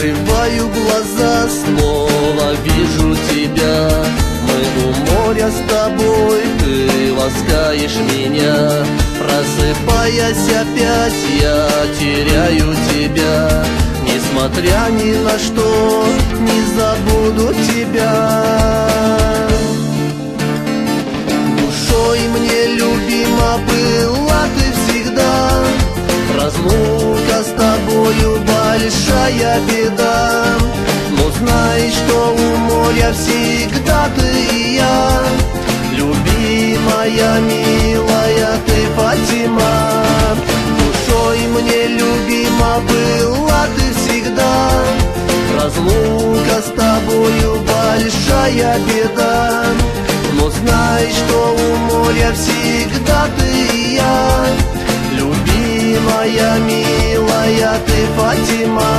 Закрываю глаза, снова вижу тебя. Мы у моря с тобой, ты ласкаешь меня. Просыпаясь опять, я теряю тебя. Несмотря ни на что, не забуду тебя. Душой мне любима была ты всегда. Разлука с тобою большая беда. Но знай, что у моря всегда ты и я. Любимая, милая ты, Фатима. Душой мне любима была ты всегда. Разлука с тобою большая беда. Но знай, что у моря всегда ты и я. Любимая, милая ты, Фатима.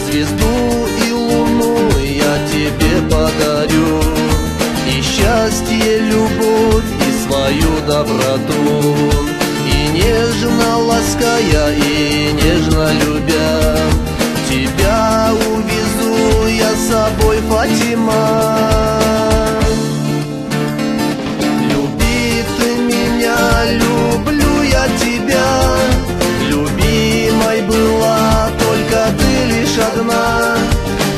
Звезду и луну я тебе подарю, и счастье, любовь, и свою доброту. И нежно лаская, и нежно любя, тебя увезу я с собой, Фатима. Люби ты меня, люблю я тебя. Любимой была только ты лишь одна.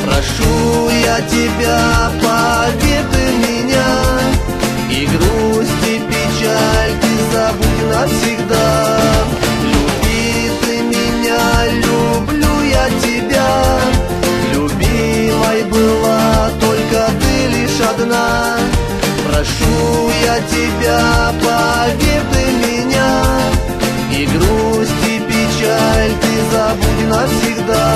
Прошу я тебя, поверь ты меня. И грусть, и печаль ты забудь навсегда. Люби ты меня, люблю я тебя. Любимой была только ты лишь одна. Прошу я тебя, поверь ты меня. И грусть, и печаль ты забудь навсегда.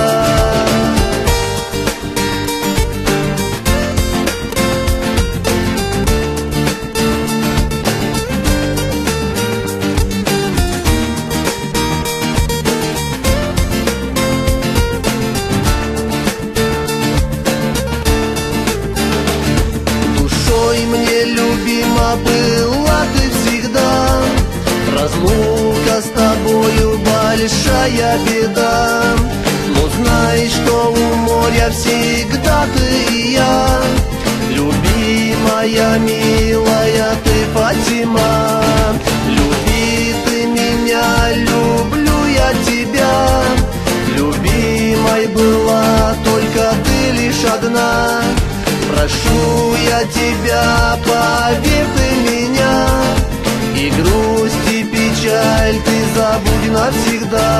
Душой мне любима была ты всегда. Разлука с тобою большая беда. Но знай, что у моря всегда ты и я. Любимая, милая ты, Фатима. Люби ты меня, люблю я тебя. Любимой была только ты лишь одна. Прошу я тебя, поверь ты меня. И грусть, и печаль ты забудь навсегда.